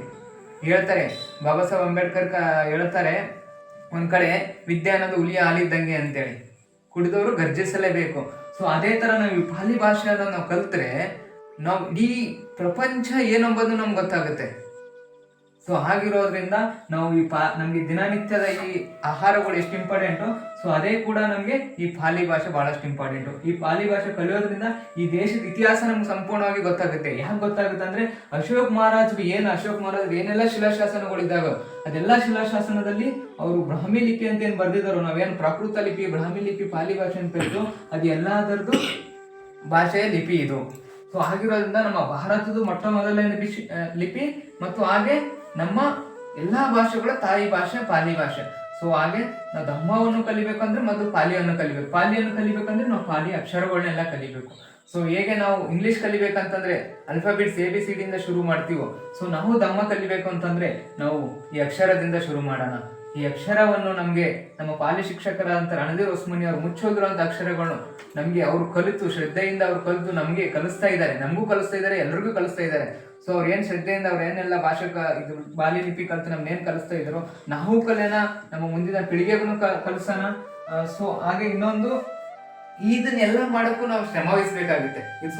ಹೇಳ್ತಾರೆ. ಬಾಬಾ ಸಾಹೇಬ್ ಅಂಬೇಡ್ಕರ್ ಹೇಳ್ತಾರೆ, ಒಂದು ಕಡೆ ವಿದ್ಯೆ ಅನ್ನೋದು ಹುಲಿಯ ಹಾಲಿದ್ದಂಗೆ ಅಂತೇಳಿ, ಕುಡಿದವರು ಗರ್ಜಿಸಲೇಬೇಕು. ಸೊ ಅದೇ ಥರ ನಾವು ಈ ಪಾಲಿ ಭಾಷೆಯನ್ನು ನಾವು ಕಲಿತ್ರೆ ನಾವು ಇಡೀ ಪ್ರಪಂಚ ಏನಂಬುದು ನಮ್ಗೆ ಗೊತ್ತಾಗುತ್ತೆ. ಸೊ ಹಾಗಿರೋದ್ರಿಂದ ನಾವು ನಮಗೆ ದಿನನಿತ್ಯದ ಈ ಆಹಾರಗಳು ಎಷ್ಟು ಇಂಪಾರ್ಟೆಂಟು, ಸೊ ಅದೇ ಕೂಡ ನಮಗೆ ಈ ಪಾಲಿ ಭಾಷೆ ಭಾಳಷ್ಟು ಇಂಪಾರ್ಟೆಂಟು. ಈ ಪಾಲಿ ಭಾಷೆ ಕಲಿಯೋದ್ರಿಂದ ಈ ದೇಶದ ಇತಿಹಾಸ ನಮ್ಗೆ ಸಂಪೂರ್ಣವಾಗಿ ಗೊತ್ತಾಗುತ್ತೆ. ಯಾಕೆ ಗೊತ್ತಾಗುತ್ತೆ ಅಂದರೆ, ಅಶೋಕ್ ಮಹಾರಾಜರು ಏನೆಲ್ಲ ಶಿಲಾಶಾಸನಗಳಿದ್ದಾವೆ, ಅದೆಲ್ಲ ಶಿಲಾಶಾಸನದಲ್ಲಿ ಅವರು ಬ್ರಾಹ್ಮಿ ಲಿಪಿ ಅಂತ ಏನು ಬರೆದಿದ್ದಾರೋ, ನಾವೇನು ಪ್ರಾಕೃತ ಲಿಪಿ, ಬ್ರಾಹ್ಮಿ ಲಿಪಿ, ಪಾಲಿ ಭಾಷೆ ಅಂತ ಕರೆದು, ಅದು ಎಲ್ಲದರದ್ದು ಭಾಷೆಯ ಲಿಪಿ ಇದು. ಸೊ ಹಾಗಿರೋದ್ರಿಂದ ನಮ್ಮ ಭಾರತದ ಮೊಟ್ಟ ಮೊದಲನೇ ಲಿಪಿ ಮತ್ತು ಹಾಗೆ ನಮ್ಮ ಎಲ್ಲ ಭಾಷೆಗಳ ತಾಯಿ ಭಾಷೆ ಪಾಲಿ ಭಾಷೆ. ಸೊ ಹಾಗೆ ನಾವು ಧಮ್ಮವನ್ನು ಕಲಿಬೇಕಂದ್ರೆ ಮೊದಲು ಪಾಲಿಯನ್ನು ಕಲಿಬೇಕಂದ್ರೆ ನಾವು ಪಾಲಿ ಅಕ್ಷರಗಳನ್ನೆಲ್ಲ ಕಲಿಬೇಕು. ಸೊ ಹೇಗೆ ನಾವು ಇಂಗ್ಲೀಷ್ ಕಲಿಬೇಕಂತಂದ್ರೆ ಅಲ್ಫಾಬೆಟ್ಸ್ ABCD ಶುರು ಮಾಡ್ತೀವೋ, ಸೊ ನಾವು ಧಮ್ಮ ಕಲಿಬೇಕು ಅಂತಂದ್ರೆ ನಾವು ಈ ಅಕ್ಷರದಿಂದ ಶುರು ಮಾಡೋಣ. ಈ ಅಕ್ಷರವನ್ನು ನಮಗೆ ನಮ್ಮ ಪಾಲಿ ಶಿಕ್ಷಕರಾದಂಥ ರಣಧೀರ್ ಹೊಸಮನಿ ಅವರು ಮುಚ್ಚೋಗಿರುವಂಥ ಅಕ್ಷರಗಳನ್ನು ನಮಗೆ ಅವರು ಕಲಿತು ಶ್ರದ್ಧೆಯಿಂದ ಅವ್ರು ಕಲಿತು ನಮಗೆ ಕಲಿಸ್ತಾ ಇದ್ದಾರೆ, ನಮಗೂ ಕಲಿಸ್ತಾ ಇದ್ದಾರೆ, ಎಲ್ರಿಗೂ ಕಲಿಸ್ತಾ ಇದ್ದಾರೆ. ಸೊ ಅವ್ರು ಏನು ಶ್ರದ್ಧೆಯಿಂದ ಅವ್ರು ಏನೆಲ್ಲ ಇದು ಬಾಲಿ ಲಿಪಿ ಕಲಿತು ನಮ್ನೇನು ಕಲಿಸ್ತಾ ಇದ್ರು, ನಾವು ಕಲಿಯೋಣ, ನಮ್ಮ ಮುಂದಿನ ಪೀಳಿಗೆಗೂ ಕಲಿಸೋಣ. ಸೊ ಹಾಗೆ ಇನ್ನೊಂದು, ಇದನ್ನೆಲ್ಲ ಮಾಡೋಕ್ಕೂ ನಾವು ಶ್ರಮ ವಹಿಸ್ಬೇಕಾಗುತ್ತೆ. ಇದು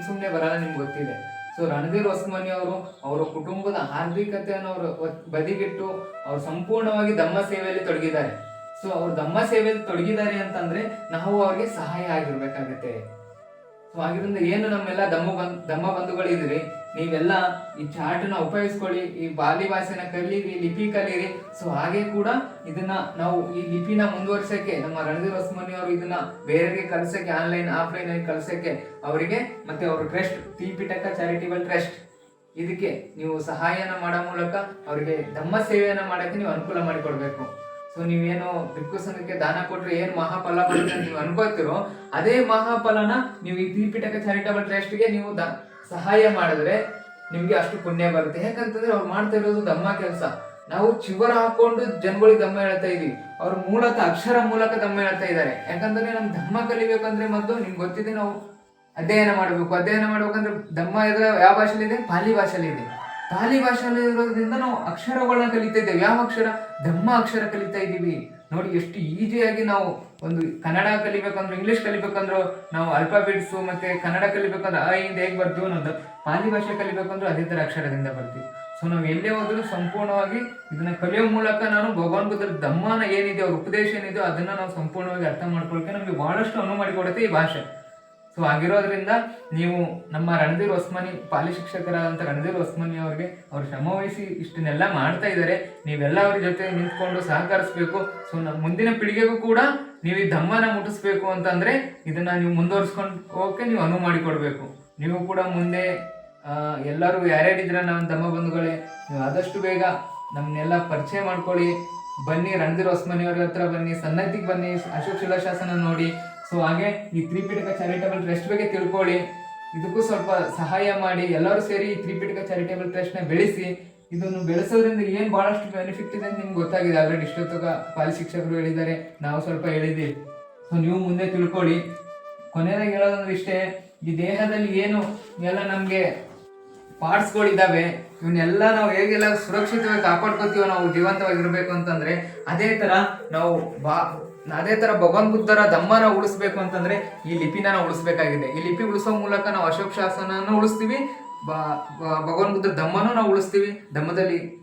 ಸುಮ್ಮನೆ ಬರಲ್ಲ, ನಿಮ್ಗೆ ಗೊತ್ತಿದೆ. ಸೊ ರಣಧೀರ್ ಹೊಸಮನಿ ಅವರು ಅವರ ಕುಟುಂಬದ ಆರ್ಥಿಕತೆಯನ್ನು ಅವರು ಬದಿಗಿಟ್ಟು ಅವರು ಸಂಪೂರ್ಣವಾಗಿ ಧಮ್ಮ ಸೇವೆಯಲ್ಲಿ ತೊಡಗಿದ್ದಾರೆ. ಸೊ ಅವ್ರು ಧಮ್ಮ ಸೇವೆಯಲ್ಲಿ ತೊಡಗಿದ್ದಾರೆ ಅಂತಂದ್ರೆ ನಾವು ಅವ್ರಿಗೆ ಸಹಾಯ ಆಗಿರ್ಬೇಕಾಗತ್ತೆ. ಸೊ ಆಗಿರೋದ್ರಿಂದ ಏನು ನಮ್ಮೆಲ್ಲ ಧಮ್ಮ ಬಂಧುಗಳಿದ್ರಿ, ನೀವೆಲ್ಲ ಈ ಚಾರ್ಟ್ನ ಉಪಯೋಗಿಸ್ಕೊಳ್ಳಿ, ಈ ಬಾಲಿ ಭಾಷೆನ ಕಲೀರಿ, ಲಿಪಿ ಕಲೀರಿ. ಸೊ ಹಾಗೆ ಕೂಡ ಇದನ್ನ ನಾವು ಈ ಲಿಪಿನ ಮುಂದುವರ್ಸಕ್ಕೆ ನಮ್ಮ ರಣಧೀರ್ ಹೊಸಮನಿ ಅವರು ಇದನ್ನ ಬೇರೆಯವರಿಗೆ ಕಲಿಸಕ್ಕೆ, ಆನ್ಲೈನ್ ಆಫ್ಲೈನ್ ಆಗಿ ಕಲಿಸಕ್ಕೆ ಅವರಿಗೆ ಮತ್ತೆ ಅವ್ರ ಟ್ರಸ್ಟ್ ತ್ರಿಪಿಟಕ ಚಾರಿಟೇಬಲ್ ಟ್ರಸ್ಟ್, ಇದಕ್ಕೆ ನೀವು ಸಹಾಯನ ಮಾಡೋ ಮೂಲಕ ಅವರಿಗೆ ಧಮ್ಮ ಸೇವೆಯನ್ನ ಮಾಡಕ್ಕೆ ನೀವು ಅನುಕೂಲ ಮಾಡಿಕೊಡ್ಬೇಕು. ಸೊ ನೀವೇನು ಭಿಕ್ಷು ಸಂಘಕ್ಕೆ ದಾನ ಕೊಟ್ರೆ ಏನು ಮಹಾಫಲ ಬರುತ್ತೆ ನೀವು ಅನ್ಕೋತಿರೋ, ಅದೇ ಮಹಾಫಲನ ನೀವು ಈ ತ್ರಿಪಿಟಕ ಚಾರಿಟೇಬಲ್ ಟ್ರಸ್ಟ್ಗೆ ನೀವು ಸಹಾಯ ಮಾಡಿದ್ರೆ ನಿಮ್ಗೆ ಅಷ್ಟು ಪುಣ್ಯ ಬರುತ್ತೆ. ಯಾಕಂತಂದ್ರೆ ಅವ್ರು ಮಾಡ್ತಾ ಇರೋದು ಧಮ್ಮ ಕೆಲಸ. ನಾವು ಚಿವರ ಹಾಕೊಂಡು ಜನಗಳಿಗೆ ಧಮ್ಮ ಹೇಳ್ತಾ ಇದೀವಿ, ಅವ್ರ ಮೂಲಕ ಅಕ್ಷರ ಮೂಲಕ ಧಮ್ಮ ಹೇಳ್ತಾ ಇದ್ದಾರೆ. ಯಾಕಂದ್ರೆ ನಮ್ ಧಮ್ಮ ಕಲಿಬೇಕಂದ್ರೆ ಮೊದಲು ನಿಮ್ಗೆ ಗೊತ್ತಿದೆ, ನಾವು ಅಧ್ಯಯನ ಮಾಡಬೇಕು. ಅಧ್ಯಯನ ಮಾಡ್ಬೇಕಂದ್ರೆ ಧಮ್ಮ ಇದ್ರೆ ಯಾವ ಭಾಷೆಲಿದೆ? ಪಾಲಿ ಭಾಷೆಲಿದೆ. ಪಾಲಿ ಭಾಷೆಯಲ್ಲಿ ಇರೋದ್ರಿಂದ ನಾವು ಅಕ್ಷರಗಳನ್ನ ಕಲಿತಾ ಇದ್ದೇವೆ. ಯಾವ ಅಕ್ಷರ? ಧಮ್ಮ ಅಕ್ಷರ ಕಲಿತಾ ಇದ್ದೀವಿ. ನೋಡಿ ಎಷ್ಟು ಈಸಿಯಾಗಿ ನಾವು ಒಂದು ಕನ್ನಡ ಕಲಿಬೇಕಂದ್ರೆ, ಇಂಗ್ಲಿಷ್ ಕಲಿಬೇಕಂದ್ರು ನಾವು ಅಲ್ಫಾಬೆಟ್ಸ್ ಮತ್ತೆ ಕನ್ನಡ ಕಲಿಬೇಕಂದ್ರೆ ಆ ಇಂದ ಹೇಗೆ ಬರ್ತೀವಿ ಅನ್ನೋದು, ಪಾಲಿ ಭಾಷೆ ಕಲಿಬೇಕಂದ್ರೆ ಅದೇ ತರ ಅಕ್ಷರದಿಂದ ಬರ್ತೀವಿ. ಸೊ ನಾವು ಎಲ್ಲೇ ಹೋದ್ರೂ ಸಂಪೂರ್ಣವಾಗಿ ಇದನ್ನ ಕಲಿಯೋ ಮೂಲಕ ನಾನು ಭಗವಾನ್ ಬುದ್ಧರ ಧಮ್ಮನ ಏನಿದೆ, ಅವ್ರ ಉಪದೇಶ ಏನಿದೆಯೋ ಅದನ್ನ ನಾವು ಸಂಪೂರ್ಣವಾಗಿ ಅರ್ಥ ಮಾಡ್ಕೊಳ್ಳೋಕೆ ನಮಗೆ ಬಹಳಷ್ಟು ಅನುವು ಮಾಡಿಕೊಡುತ್ತೆ ಈ ಭಾಷೆ. ಸೊ ಆಗಿರೋದ್ರಿಂದ ನೀವು ನಮ್ಮ ರಣಧೀರ್ ಹೊಸಮನಿ ಪಾಲಿ ಶಿಕ್ಷಕರಾದಂಥ ರಣಧೀರ್ ಹೊಸಮನಿ ಅವ್ರಿಗೆ ಅವ್ರು ಶ್ರಮ ವಹಿಸಿ ಇಷ್ಟನ್ನೆಲ್ಲ ಮಾಡ್ತಾ ಇದ್ದಾರೆ. ನೀವೆಲ್ಲ ಅವ್ರ ಜೊತೆ ನಿಂತ್ಕೊಂಡು ಸಹಕರಿಸ್ಬೇಕು. ಸೊ ನಮ್ಮ ಮುಂದಿನ ಪೀಳಿಗೆಗೂ ಕೂಡ ನೀವು ಈ ಧಮ್ಮನ ಮುಟ್ಟಿಸ್ಬೇಕು ಅಂತಂದ್ರೆ ಇದನ್ನ ನೀವು ಮುಂದುವರ್ಸ್ಕೊಂಡು ಹೋಗಕ್ಕೆ ನೀವು ಅನುವು ಮಾಡಿಕೊಡ್ಬೇಕು. ನೀವು ಕೂಡ ಮುಂದೆ ಎಲ್ಲರೂ ಯಾರ್ಯಾರಿದ್ರ ನಮ್ಮ ಧಮ್ಮ ಬಂಧುಗಳೇ, ನೀವು ಆದಷ್ಟು ಬೇಗ ನಮ್ಮನ್ನೆಲ್ಲ ಪರಿಚಯ ಮಾಡ್ಕೊಳ್ಳಿ. ಬನ್ನಿ, ರಣಧೀರ್ ಹೊಸಮನಿ ಅವ್ರ ಹತ್ರ ಬನ್ನಿ, ಸನ್ನತಿಗೆ ಬನ್ನಿ, ಅಶೋಕ್ ಶಿಲಾಶಾಸನ ನೋಡಿ. ಸೊ ಹಾಗೆ ಈ ತ್ರಿಪಿಟಕ ಚಾರಿಟೇಬಲ್ ಟ್ರಸ್ಟ್ ಬಗ್ಗೆ ತಿಳ್ಕೊಳ್ಳಿ, ಇದಕ್ಕೂ ಸ್ವಲ್ಪ ಸಹಾಯ ಮಾಡಿ. ಎಲ್ಲರೂ ಸೇರಿ ಈ ತ್ರಿಪಿಟಕ ಚಾರಿಟೇಬಲ್ ಟ್ರಸ್ಟ್ನ ಬೆಳೆಸಿ. ಇದನ್ನು ಬೆಳೆಸೋದ್ರಿಂದ ಏನು ಬಹಳಷ್ಟು ಬೆನಿಫಿಟ್ ಇದೆ ಅಂತ ನಿಮ್ಗೆ ಗೊತ್ತಾಗಿದೆ. ಆಲ್ರೆಡಿ ಇಷ್ಟೊತ್ತಗ ಪಾಲಿ ಶಿಕ್ಷಕರು ಹೇಳಿದ್ದಾರೆ, ನಾವು ಸ್ವಲ್ಪ ಹೇಳಿದ್ದೀವಿ. ಸೊ ನೀವು ಮುಂದೆ ತಿಳ್ಕೊಳ್ಳಿ. ಕೊನೆಯದಾಗಿ ಹೇಳೋದಂದ್ರೆ ಇಷ್ಟೇ, ಈ ದೇಹದಲ್ಲಿ ಏನು ಎಲ್ಲ ನಮಗೆ ಪಾರ್ಟ್ಸ್ಗಳಿದ್ದಾವೆ, ಇವನ್ನೆಲ್ಲ ನಾವು ಹೇಗೆಲ್ಲ ಸುರಕ್ಷಿತವಾಗಿ ಕಾಪಾಡ್ಕೋತೀವೋ ನಾವು ಜೀವಂತವಾಗಿರ್ಬೇಕು ಅಂತಂದ್ರೆ, ಅದೇ ತರ ಭಗವಾನ್ ಬುದ್ಧರ ಧಮ್ಮನ ಉಳಿಸ್ಬೇಕು ಅಂತಂದ್ರೆ ಈ ಲಿಪಿನ ನಾವು ಉಳಿಸ್ಬೇಕಾಗಿದೆ. ಈ ಲಿಪಿ ಉಳಿಸೋ ಮೂಲಕ ನಾವು ಅಶೋಕ್ ಶಾಸನ ಉಳಿಸ್ತೀವಿ, ಭಗವಾನ್ ಬುದ್ಧರ ಧಮ್ಮನೂ ನಾವು ಉಳಿಸ್ತೀವಿ.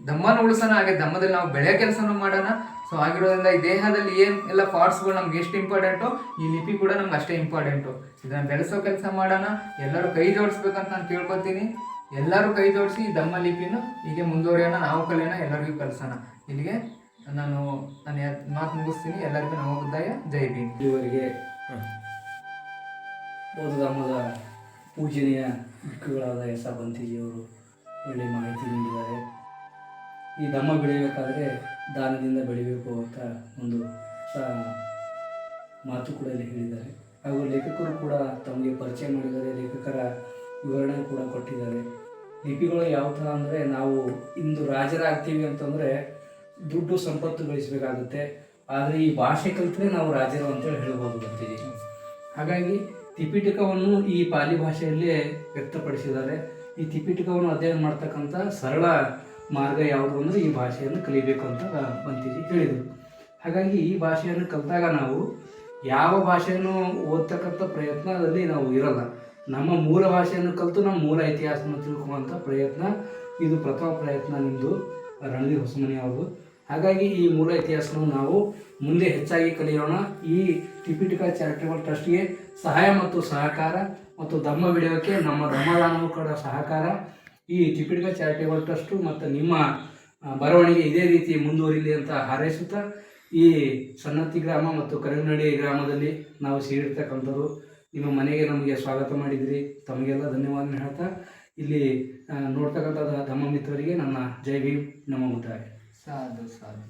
ಧಮ್ಮನ ಉಳಿಸೋಣ, ಹಾಗೆ ಧಮ್ಮದಲ್ಲಿ ನಾವು ಬೆಳೆ ಕೆಲಸನೂ ಮಾಡೋಣ. ಸೊ ಆಗಿರೋದ್ರಿಂದ ಈ ದೇಹದಲ್ಲಿ ಏನು ಎಲ್ಲ ಪಾರ್ಟ್ಸ್ಗಳು ನಮ್ಗೆ ಎಷ್ಟು ಇಂಪಾರ್ಟೆಂಟು, ಈ ಲಿಪಿ ಕೂಡ ನಮ್ಗೆ ಅಷ್ಟೇ ಇಂಪಾರ್ಟೆಂಟು. ಇದನ್ನ ಬೆಳೆಸೋ ಕೆಲಸ ಮಾಡೋಣ. ಎಲ್ಲರೂ ಕೈ ಜೋಡಿಸ್ಬೇಕಂತ ನಾನು ಕೇಳ್ಕೊತೀನಿ. ಎಲ್ಲರೂ ಕೈ ಜೋಡಿಸಿ ಈ ಧಮ್ಮ ಲಿಪಿನ ಹೀಗೆ ಮುಂದುವರಿಯೋಣ, ನಾವು ಕಲಿಯೋಣ, ಎಲ್ಲರಿಗೂ ಕಲಿಸೋಣ. ಇಲ್ಲಿಗೆ ನಾನು ಮಾತು ಮುಗಿಸ್ತೀನಿ. ಎಲ್ಲರಿಗೂ ನಮ್ಮ ಬುದ್ಧಯ ಜೈ ಭೀಮ್. ಇವರಿಗೆ ಬೌದ್ಧ ಧರ್ಮದ ಪೂಜನೀಯ ಭಿಕ್ಷುಗಳಾದ ಎಸ್ ಆರ್ ಬಂತಿಜಿಯವರು ಒಳ್ಳೆಯ ಮಾಹಿತಿ ನೀಡಿದ್ದಾರೆ. ಈ ಧಮ್ಮ ಬೆಳೆಯಬೇಕಾದ್ರೆ ದಾನದಿಂದ ಬೆಳಿಬೇಕು ಅಂತ ಒಂದು ಮಾತು ಕೂಡ ಇಲ್ಲಿ ಹೇಳಿದ್ದಾರೆ. ಹಾಗೂ ಲೇಖಕರು ಕೂಡ ತಮಗೆ ಪರಿಚಯ ಮಾಡಿದ್ದಾರೆ, ಲೇಖಕರ ವಿವರಣೆ ಕೂಡ ಕೊಟ್ಟಿದ್ದಾರೆ. ಲಿಪಿಗಳು ಯಾವ ಥರ ಅಂದರೆ, ನಾವು ಇಂದು ರಾಜರಾಗ್ತೀವಿ ಅಂತಂದರೆ ದುಡ್ಡು ಸಂಪತ್ತು ಗಳಿಸಬೇಕಾಗುತ್ತೆ, ಆದರೆ ಈ ಭಾಷೆ ಕಲಿತರೆ ನಾವು ರಾಜರು ಅಂತೇಳಿ ಹೇಳ್ಬೋದು ಅಂತೀವಿ. ಹಾಗಾಗಿ ತ್ರಿಪಿಟಕವನ್ನು ಈ ಪಾಲಿ ಭಾಷೆಯಲ್ಲೇ ವ್ಯಕ್ತಪಡಿಸಿದ್ದಾರೆ. ಈ ತ್ರಿಪಿಟಕವನ್ನು ಅಧ್ಯಯನ ಮಾಡ್ತಕ್ಕಂಥ ಸರಳ ಮಾರ್ಗ ಯಾವುದು ಅಂದರೆ ಈ ಭಾಷೆಯನ್ನು ಕಲಿಬೇಕು ಅಂತ ಬಂತೀಜಿ ಹೇಳಿದರು. ಹಾಗಾಗಿ ಈ ಭಾಷೆಯನ್ನು ಕಲಿತಾಗ ನಾವು ಯಾವ ಭಾಷೆಯನ್ನು ಓದ್ತಕ್ಕಂಥ ಪ್ರಯತ್ನದಲ್ಲಿ ನಾವು ಇರಲ್ಲ. ನಮ್ಮ ಮೂಲ ಭಾಷೆಯನ್ನು ಕಲಿತು ನಮ್ಮ ಮೂಲ ಇತಿಹಾಸವನ್ನು ತಿಳ್ಕೊಳ್ಳುವಂಥ ಪ್ರಯತ್ನ ಇದು ಪ್ರಥಮ ಪ್ರಯತ್ನ ನಿಮ್ಮದು ರಣಧೀರ್ ಹೊಸಮನಿ ಅವರು. ಹಾಗಾಗಿ ಈ ಮೂಲ ಇತಿಹಾಸವನ್ನು ನಾವು ಮುಂದೆ ಹೆಚ್ಚಾಗಿ ಕಲಿಯೋಣ. ಈ ತ್ರಿಪಿಟಕ ಚಾರಿಟೇಬಲ್ ಟ್ರಸ್ಟ್ಗೆ ಸಹಾಯ ಮತ್ತು ಸಹಕಾರ ಮತ್ತು ಧಮ್ಮ ಬೆಳೆಯೋಕ್ಕೆ ನಮ್ಮ ಧಮ್ಮದಾನವೂ ಕೂಡ ಸಹಕಾರ. ಈ ತ್ರಿಪಿಟಕ ಚಾರಿಟೇಬಲ್ ಟ್ರಸ್ಟು ಮತ್ತು ನಿಮ್ಮ ಬರವಣಿಗೆ ಇದೇ ರೀತಿ ಮುಂದುವರಿಲಿ ಅಂತ ಹಾರೈಸುತ್ತಾ, ಈ ಸನ್ನತಿ ಗ್ರಾಮ ಮತ್ತು ಕರಿನಡಿ ಗ್ರಾಮದಲ್ಲಿ ನಾವು ಸೇರಿರ್ತಕ್ಕಂಥದ್ದು ನಿಮ್ಮ ಮನೆಗೆ ನಮಗೆ ಸ್ವಾಗತ ಮಾಡಿದಿರಿ. ತಮಗೆಲ್ಲ ಧನ್ಯವಾದ ಹೇಳ್ತಾ ಇಲ್ಲಿ ನೋಡ್ತಕ್ಕಂಥ ಧಮ್ಮ ಮಿತ್ರರಿಗೆ ನನ್ನ ಜೈ ಭೀಮ್, ನಮ್ಮ ಬುದ್ಧಾಯ. ಸಾಧು ಸಾಧು.